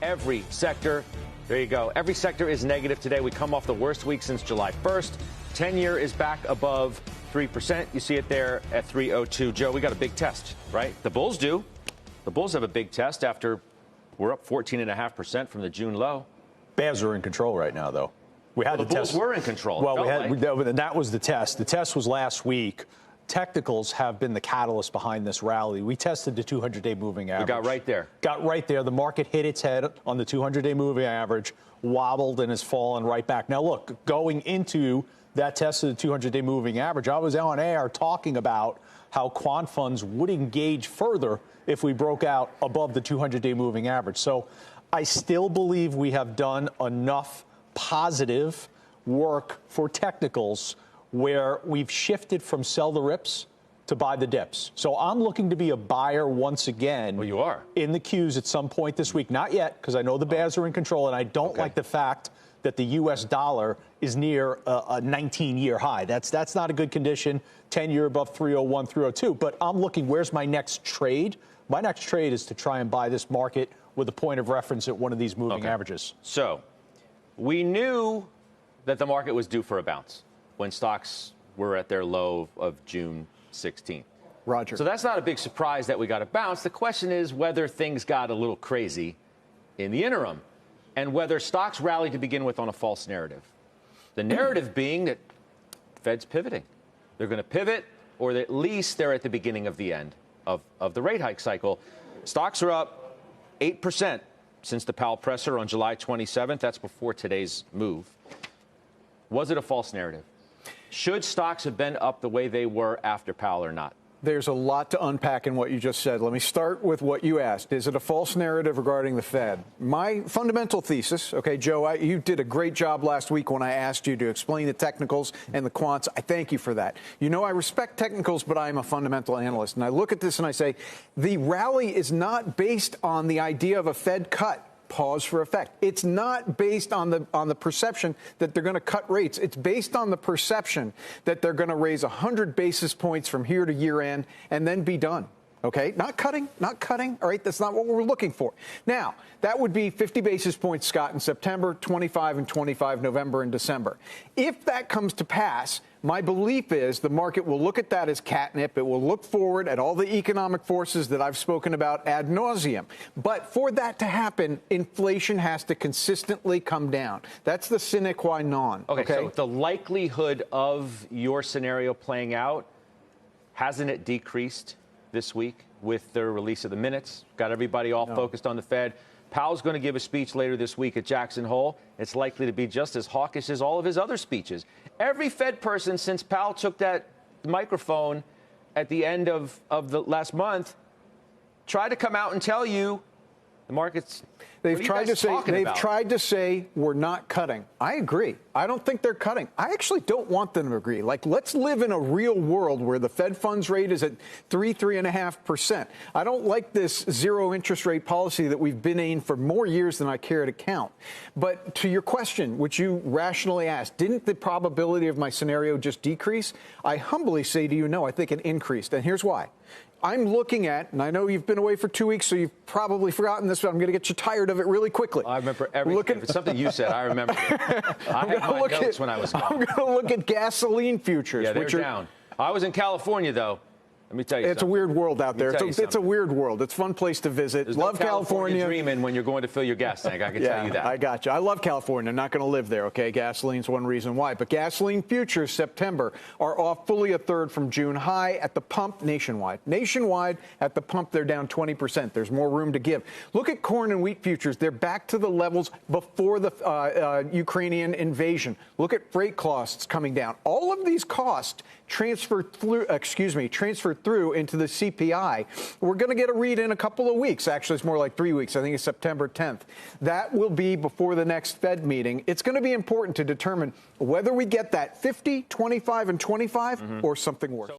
every sector. There you go. Every sector is negative today. We come off the worst week since July 1st. 10-year is back above 3%. You see it there at 302. Joe, we got a big test, right? The Bulls do. The Bulls have a big test after we're up 14.5% from the June low. Bears are in control right now, though. We had the Bulls were in control. Well, that was the test. The test was last week. Technicals have been the catalyst behind this rally. We tested the 200-day moving average. We got right there. Got right there. The market hit its head on the 200-day moving average, wobbled, and has fallen right back. Now, look, going into that test of the 200-day moving average, I was on air talking about how quant funds would engage further if we broke out above the 200-day moving average. So I still believe we have done enough positive work for technicals where we've shifted from sell the rips to buy the dips. So I'm looking to be a buyer once again. Well, you are. In the Qs at some point this week. Not yet, because I know the Bears are in control, and I don't like the fact that the U.S. dollar is near a 19-year high. That's not a good condition. 10-year above 301, 302. But I'm looking, where's my next trade? My next trade is to try and buy this market with a point of reference at one of these moving averages. So we knew that the market was due for a bounce when stocks were at their low of June 16th. Roger. So that's not a big surprise that we got a bounce. The question is whether things got a little crazy in the interim and whether stocks rallied to begin with on a false narrative. The narrative being that Fed's pivoting. They're going to pivot, or at least they're at the beginning of the end of the rate hike cycle. Stocks are up 8% since the Powell presser on July 27th. That's before today's move. Was it a false narrative? Should stocks have been up the way they were after Powell or not? There's a lot to unpack in what you just said. Let me start with what you asked. Is it a false narrative regarding the Fed? My fundamental thesis, okay, Joe, you did a great job last week when I asked you to explain the technicals and the quants. I thank you for that. You know, I respect technicals, but I'm a fundamental analyst. And I look at this and I say, the rally is not based on the idea of a Fed cut. Pause for effect. It's not based on the perception that they're going to cut rates. It's based on the perception that they're going to raise 100 basis points from here to year end and then be done. Okay, not cutting. All right, that's not what we're looking for. Now, that would be 50 basis points, Scott, in September, 25 and 25 November and December. If that comes to pass, my belief is the market will look at that as catnip. It will look forward at all the economic forces that I've spoken about ad nauseum. But for that to happen, inflation has to consistently come down. That's the sine qua non. Okay, so the likelihood of your scenario playing out, hasn't it decreased this week with the release of the minutes? Got everybody all focused on the Fed. Powell's going to give a speech later this week at Jackson Hole. It's likely to be just as hawkish as all of his other speeches. Every Fed person since Powell took that microphone at the end of the last month tried to come out and tell you the market's. They've tried to say we're not cutting. I agree. I don't think they're cutting. I actually don't want them to agree. Like, let's live in a real world where the Fed funds rate is at 3.5%. I don't like this zero interest rate policy that we've been in for more years than I care to count. But to your question, which you rationally asked, didn't the probability of my scenario just decrease? I humbly say to you, no, I think it increased. And here's why. I'm looking at, and I know you've been away for 2 weeks, so you've probably forgotten this, but I'm going to get you tired of it really quickly. I remember everything. If it's something you said, I remember it. I had my notes when I was gone. I'm going to look at gasoline futures. Yeah, they're down. I was in California, though. Let me tell you It's a weird world out there. It's a weird world. It's a fun place to visit. There's love no California. Dreaming when you're going to fill your gas tank. I can tell you that. I got you. I love California. I'm not going to live there, okay? Gasoline's one reason why. But gasoline futures September are off fully a third from June high at the pump nationwide. Nationwide at the pump, they're down 20%. There's more room to give. Look at corn and wheat futures. They're back to the levels before the Ukrainian invasion. Look at freight costs coming down. All of these costs transfer through into the CPI. We're going to get a read in a couple of weeks. Actually, it's more like 3 weeks. I think it's September 10th. That will be before the next Fed meeting. It's going to be important to determine whether we get that 50, 25, and 25 or something worse.